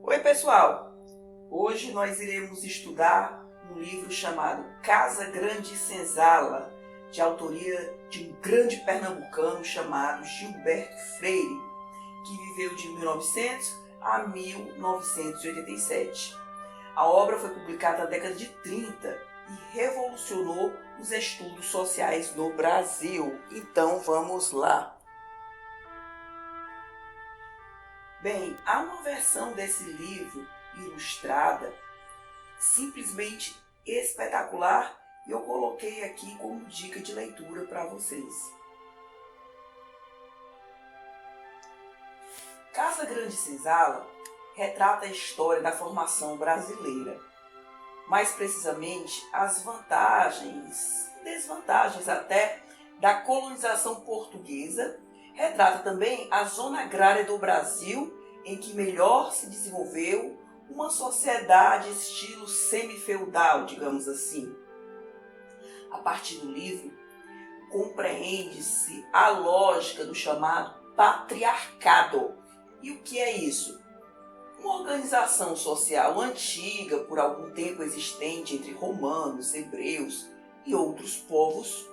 Oi pessoal, hoje nós iremos estudar um livro chamado Casa Grande Senzala, de autoria de um grande pernambucano chamado Gilberto Freire, que viveu de 1900 a 1987. A obra foi publicada na década de 30 e revolucionou os estudos sociais no Brasil. Então vamos lá. Bem, há uma versão desse livro ilustrada simplesmente espetacular e eu coloquei aqui como dica de leitura para vocês. Casa Grande Senzala retrata a história da formação brasileira, mais precisamente as vantagens e desvantagens até da colonização portuguesa. Retrata também a zona agrária do Brasil, em que melhor se desenvolveu uma sociedade estilo semi-feudal, digamos assim. A partir do livro, compreende-se a lógica do chamado patriarcado. E o que é isso? Uma organização social antiga, por algum tempo existente entre romanos, hebreus e outros povos,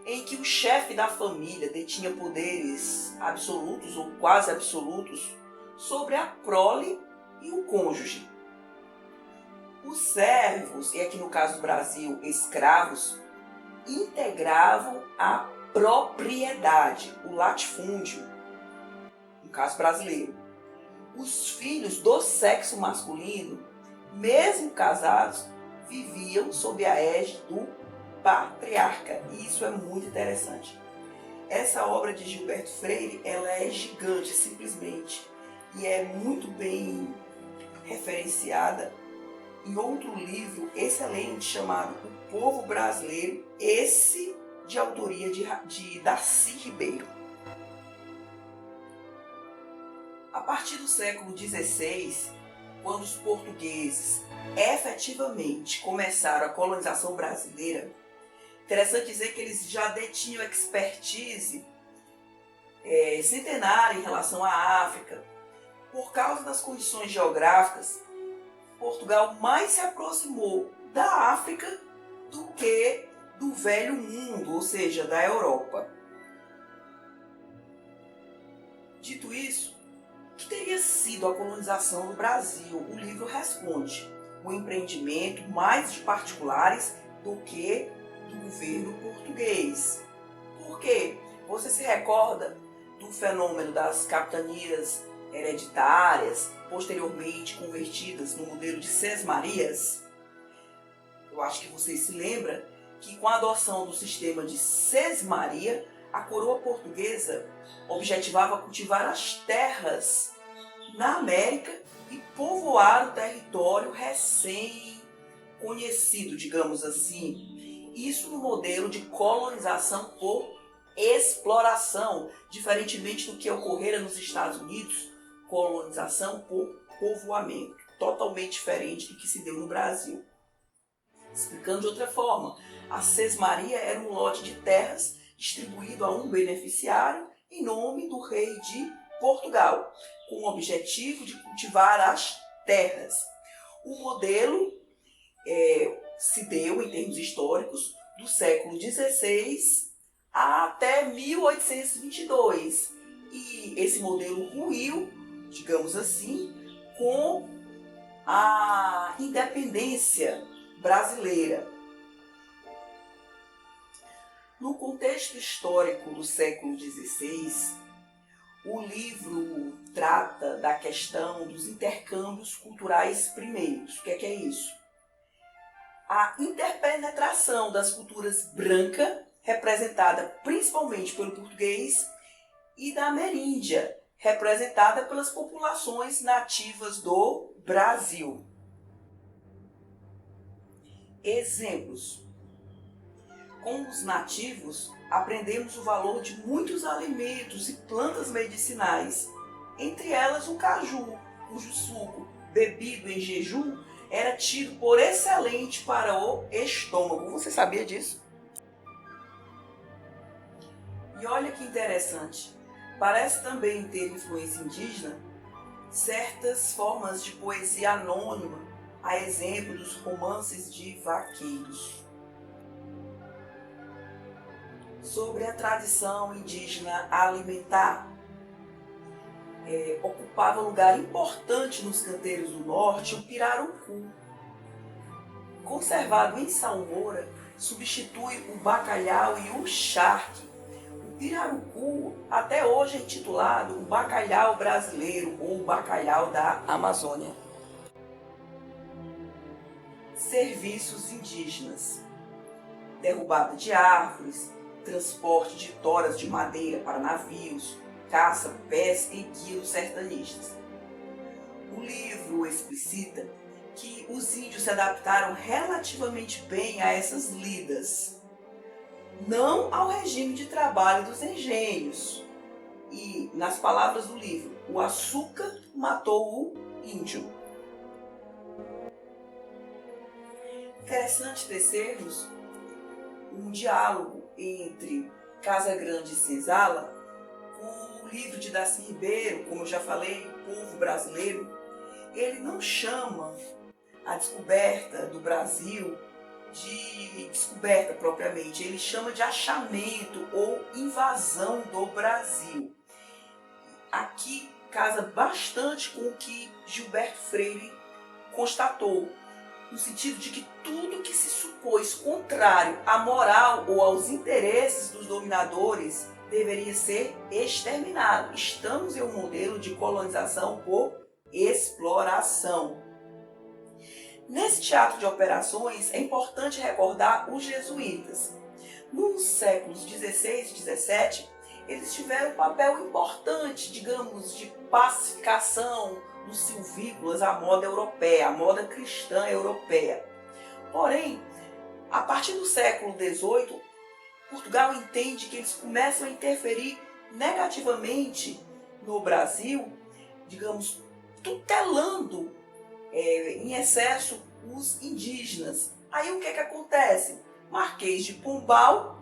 em que o chefe da família detinha poderes absolutos ou quase absolutos sobre a prole e o cônjuge. Os servos, e aqui no caso do Brasil, escravos, integravam a propriedade, o latifúndio, no caso brasileiro. Os filhos do sexo masculino, mesmo casados, viviam sob a égide do patriarca, e isso é muito interessante. Essa obra de Gilberto Freire, ela é gigante simplesmente e é muito bem referenciada em outro livro excelente chamado O Povo Brasileiro, esse de autoria de Darcy Ribeiro. A partir do século XVI, quando os portugueses efetivamente começaram a colonização brasileira, interessante dizer que eles já detinham expertise centenária em relação à África. Por causa das condições geográficas, Portugal mais se aproximou da África do que do velho mundo, ou seja, da Europa. Dito isso, o que teria sido a colonização no Brasil? O livro responde: o empreendimento mais de particulares do que do governo português. Por quê? Você se recorda do fenômeno das capitanias hereditárias, posteriormente convertidas no modelo de sesmarias? Eu acho que vocês se lembram que com a adoção do sistema de sesmaria, a coroa portuguesa objetivava cultivar as terras na América e povoar o território recém-conhecido, digamos assim. Isso no modelo de colonização por exploração, diferentemente do que ocorrera nos Estados Unidos, colonização por povoamento, totalmente diferente do que se deu no Brasil. Explicando de outra forma, a sesmaria era um lote de terras distribuído a um beneficiário em nome do rei de Portugal, com o objetivo de cultivar as terras. O modelo se deu, em termos históricos, do século XVI até 1822. E esse modelo ruiu, digamos assim, com a independência brasileira. No contexto histórico do século XVI, o livro trata da questão dos intercâmbios culturais primeiros. O que é isso? A interpenetração das culturas branca, representada principalmente pelo português, e da ameríndia, representada pelas populações nativas do Brasil. Exemplos. Com os nativos, aprendemos o valor de muitos alimentos e plantas medicinais, entre elas o caju, cujo suco, bebido em jejum, era tido por excelente para o estômago. Você sabia disso? E olha que interessante, parece também ter influência indígena certas formas de poesia anônima, a exemplo dos romances de vaqueiros. Sobre a tradição indígena alimentar, ocupava lugar importante nos canteiros do norte o pirarucu. Conservado em salmoura, substitui o bacalhau e o charque. O pirarucu até hoje é intitulado o bacalhau brasileiro ou o bacalhau da Amazônia. Serviços indígenas: derrubada de árvores, transporte de toras de madeira para navios, caça, pesca e guia dos sertanistas. O livro explicita que os índios se adaptaram relativamente bem a essas lidas, não ao regime de trabalho dos engenhos. E, nas palavras do livro, o açúcar matou o índio. Interessante tecermos um diálogo entre Casagrande e Senzala com o livro de Darcy Ribeiro, como eu já falei, O Povo Brasileiro. Ele não chama a descoberta do Brasil de descoberta propriamente, ele chama de achamento ou invasão do Brasil. Aqui casa bastante com o que Gilberto Freire constatou, no sentido de que tudo que se supôs contrário à moral ou aos interesses dos dominadores deveria ser exterminado. Estamos em um modelo de colonização por exploração. Nesse teatro de operações, é importante recordar os jesuítas. Nos séculos XVI e XVII, eles tiveram um papel importante, digamos, de pacificação dos silvícolas à moda europeia, à moda cristã europeia. Porém, a partir do século XVIII, Portugal entende que eles começam a interferir negativamente no Brasil, digamos, tutelando em excesso os indígenas. Aí o que acontece? Marquês de Pombal,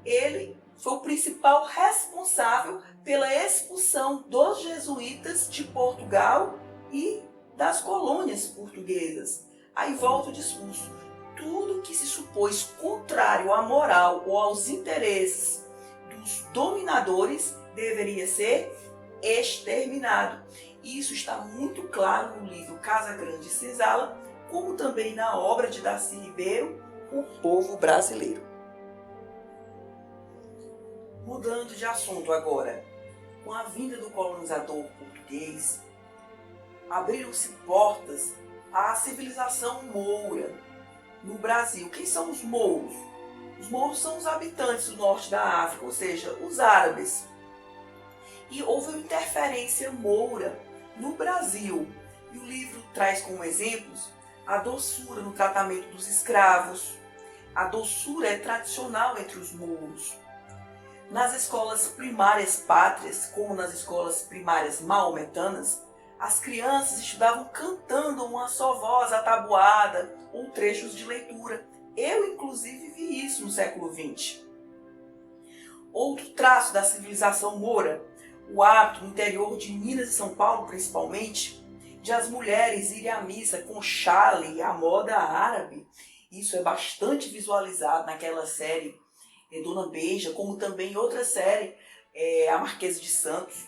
ele foi o principal responsável pela expulsão dos jesuítas de Portugal e das colônias portuguesas. Aí volta o discurso. Tudo que se supôs contrário à moral ou aos interesses dos dominadores deveria ser exterminado. Isso está muito claro no livro Casagrande e Senzala, como também na obra de Darcy Ribeiro, O Povo Brasileiro. Mudando de assunto agora, com a vinda do colonizador português, abriram-se portas à civilização moura no Brasil. Quem são os mouros? Os mouros são os habitantes do norte da África, ou seja, os árabes. E houve uma interferência moura no Brasil. E o livro traz como exemplos a doçura no tratamento dos escravos. A doçura é tradicional entre os mouros. Nas escolas primárias pátrias, como nas escolas primárias maometanas, as crianças estudavam cantando uma só voz atabuada ou trechos de leitura. Eu, inclusive, vi isso no século XX. Outro traço da civilização moura, o hábito no interior de Minas e São Paulo, principalmente, de as mulheres irem à missa com chale e a moda árabe. Isso é bastante visualizado naquela série Dona Beija, como também em outra série, A Marquesa de Santos.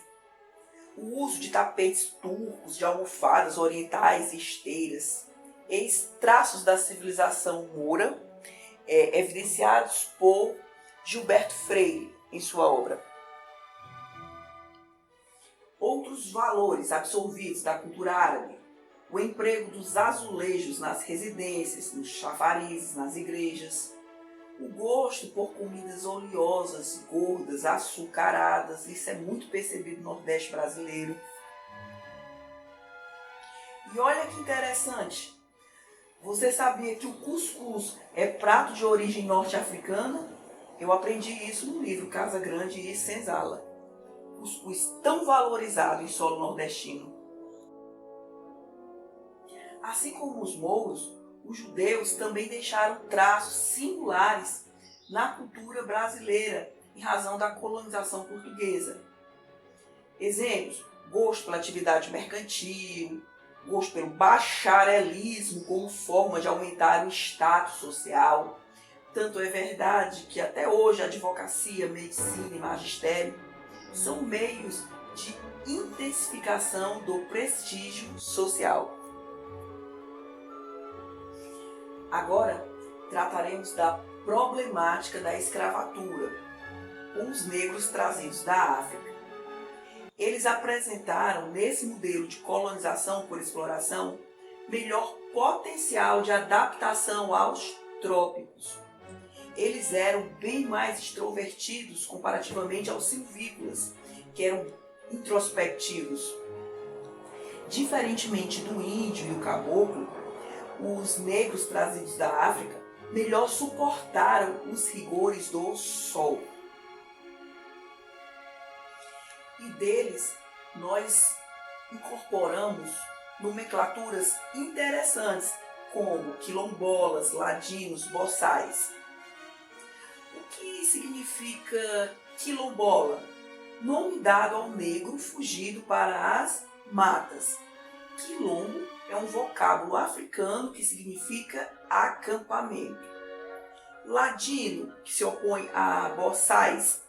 O uso de tapetes turcos, de almofadas orientais e esteiras, ex-traços da civilização moura, evidenciados por Gilberto Freire em sua obra. Outros valores absorvidos da cultura árabe: o emprego dos azulejos nas residências, nos chafarizes, nas igrejas, o gosto por comidas oleosas, gordas, açucaradas, isso é muito percebido no Nordeste brasileiro. E olha que interessante, você sabia que o cuscuz é prato de origem norte-africana? Eu aprendi isso no livro Casagrande e Senzala. Cuscuz tão valorizado em solo nordestino. Assim como os mouros, os judeus também deixaram traços singulares na cultura brasileira em razão da colonização portuguesa. Exemplos: gosto pela atividade mercantil, gosto pelo bacharelismo como forma de aumentar o status social. Tanto é verdade que até hoje a advocacia, medicina e magistério são meios de intensificação do prestígio social. Agora trataremos da problemática da escravatura com os negros trazidos da África. Eles apresentaram, nesse modelo de colonização por exploração, melhor potencial de adaptação aos trópicos. Eles eram bem mais extrovertidos comparativamente aos silvícolas, que eram introspectivos. Diferentemente do índio e do caboclo, os negros trazidos da África melhor suportaram os rigores do sol. E deles nós incorporamos nomenclaturas interessantes como quilombolas, ladinos, boçais. O que significa quilombola? Nome dado ao negro fugido para as matas. Quilombo é um vocábulo africano que significa acampamento. Ladino, que se opõe a boçais.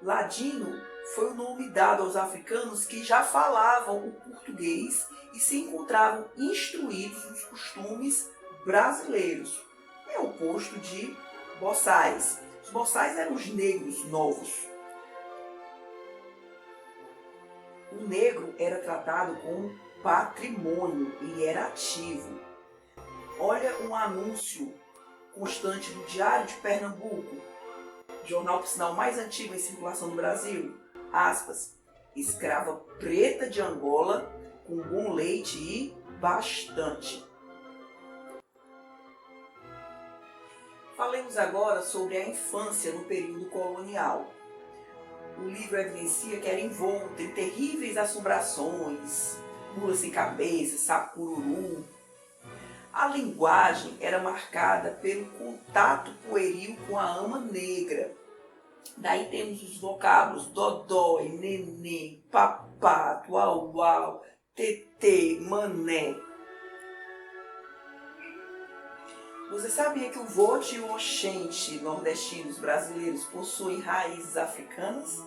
Ladino foi o nome dado aos africanos que já falavam o português e se encontravam instruídos nos costumes brasileiros. É o oposto de boçais. Os boçais eram os negros novos. O negro era tratado como patrimônio, ele era ativo. Olha um anúncio constante do Diário de Pernambuco, jornal por sinal mais antigo em circulação no Brasil. Aspas, escrava preta de Angola com bom leite e bastante. Falemos agora sobre a infância no período colonial. O livro evidencia que era envolto em terríveis assombrações, mula sem cabeça, sapururu. A linguagem era marcada pelo contato pueril com a ama negra. Daí temos os vocábulos dodói, neném, papato, uau, tetê, mané. Você sabia que o voto e o oxente nordestinos brasileiros possuem raízes africanas?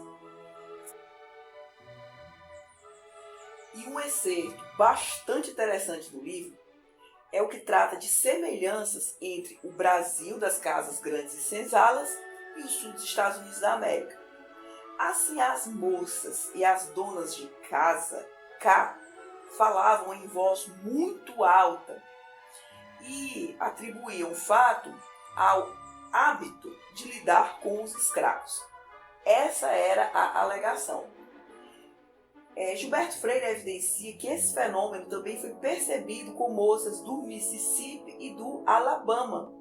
E um excerto bastante interessante do livro é o que trata de semelhanças entre o Brasil das casas grandes e senzalas e o sul dos Estados Unidos da América. Assim, as moças e as donas de casa cá falavam em voz muito alta e atribuíam o fato ao hábito de lidar com os escravos. Essa era a alegação. Gilberto Freire evidencia que esse fenômeno também foi percebido com moças do Mississippi e do Alabama.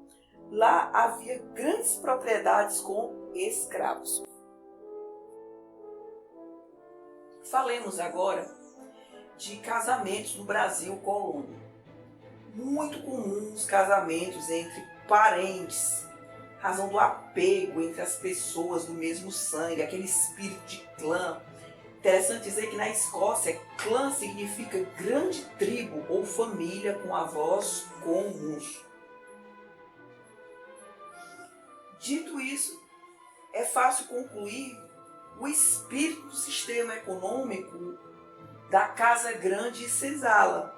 Lá havia grandes propriedades com escravos. Falemos agora de casamentos no Brasil colônia. Muito comuns casamentos entre parentes, razão do apego entre as pessoas do mesmo sangue, aquele espírito de clã. Interessante dizer que na Escócia, clã significa grande tribo ou família com avós comuns. Dito isso, é fácil concluir o espírito do sistema econômico da casa grande e senzala.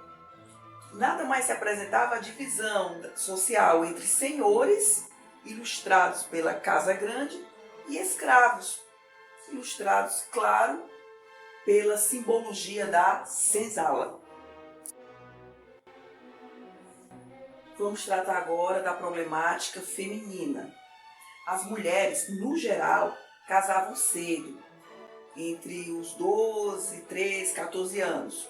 Nada mais se apresentava a divisão social entre senhores, ilustrados pela casa grande, e escravos, ilustrados, claro, pela simbologia da senzala. Vamos tratar agora da problemática feminina. As mulheres, no geral, casavam cedo, entre os 12, 13, 14 anos.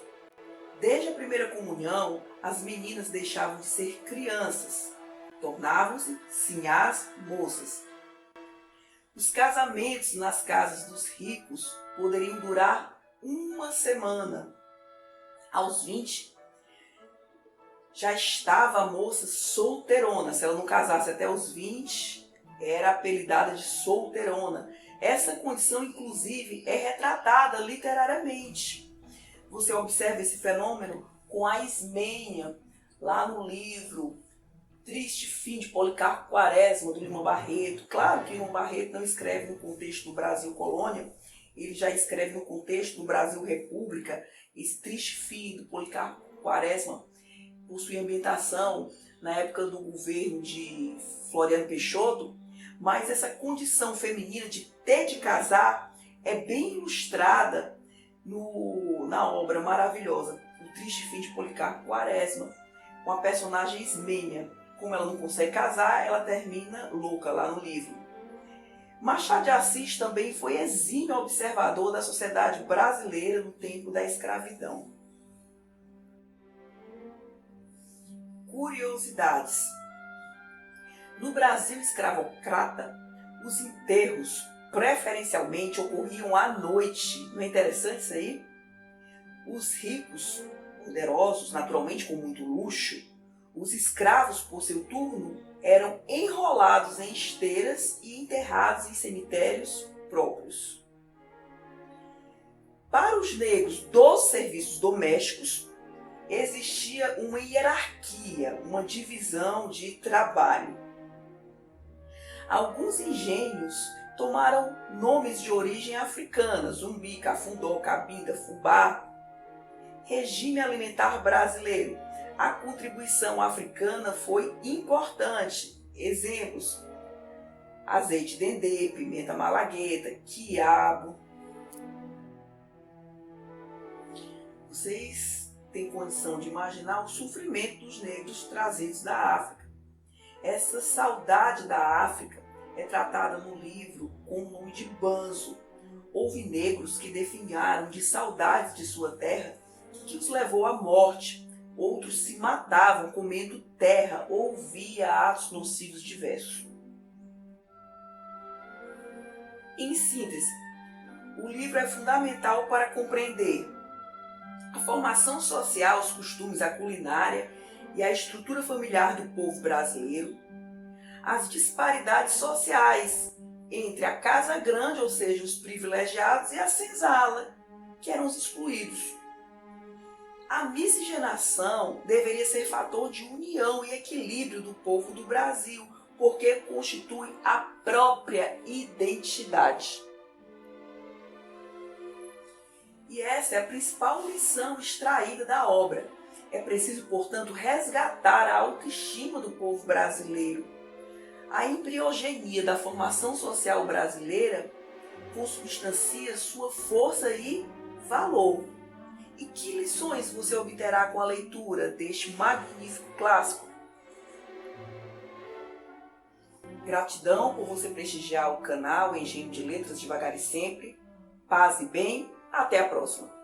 Desde a primeira comunhão, as meninas deixavam de ser crianças, tornavam-se sinhás moças. Os casamentos nas casas dos ricos poderiam durar uma semana. Aos 20, já estava a moça solteirona. Se ela não casasse até os 20, era apelidada de solteirona. Essa condição, inclusive, é retratada literariamente. você observa esse fenômeno com a Ismênia, lá no livro Triste Fim de Policarpo Quaresma, do Lima Barreto. Claro que Lima Barreto não escreve no contexto do Brasil colônia, ele já escreve no contexto do Brasil República. Esse Triste Fim do Policarpo Quaresma possui ambientação na época do governo de Floriano Peixoto, mas essa condição feminina de ter de casar é bem ilustrada na obra maravilhosa O Triste Fim de Policarpo Quaresma, com a personagem Ismênia. Como ela não consegue casar, ela termina louca lá no livro. Machado de Assis também foi exímio observador da sociedade brasileira no tempo da escravidão. Curiosidades. No Brasil escravocrata, os enterros preferencialmente ocorriam à noite. Não é interessante isso aí? Os ricos, poderosos, naturalmente com muito luxo, os escravos, por seu turno, eram enrolados em esteiras e enterrados em cemitérios próprios. Para os negros dos serviços domésticos, existia uma hierarquia, uma divisão de trabalho. Alguns engenhos tomaram nomes de origem africana: Zumbi, Cafundó, Cabinda, Fubá. Regime alimentar brasileiro. A contribuição africana foi importante. Exemplos: azeite dendê, pimenta malagueta, quiabo. Vocês têm condição de imaginar o sofrimento dos negros trazidos da África. Essa saudade da África é tratada no livro com o nome de banzo. Houve negros que definharam de saudades de sua terra, que os levou à morte. Outros se matavam comendo terra ou via atos nocivos diversos. Em síntese, o livro é fundamental para compreender a formação social, os costumes, a culinária e a estrutura familiar do povo brasileiro, as disparidades sociais entre a casa grande, ou seja, os privilegiados, e a senzala, que eram os excluídos. A miscigenação deveria ser fator de união e equilíbrio do povo do Brasil, porque constitui a própria identidade. E essa é a principal lição extraída da obra. É preciso, portanto, resgatar a autoestima do povo brasileiro. A embriogenia da formação social brasileira consubstancia sua força e valor. E que lições você obterá com a leitura deste magnífico clássico? Gratidão por você prestigiar o canal Engenho de Letras Devagar e Sempre. Paz e bem. Até a próxima!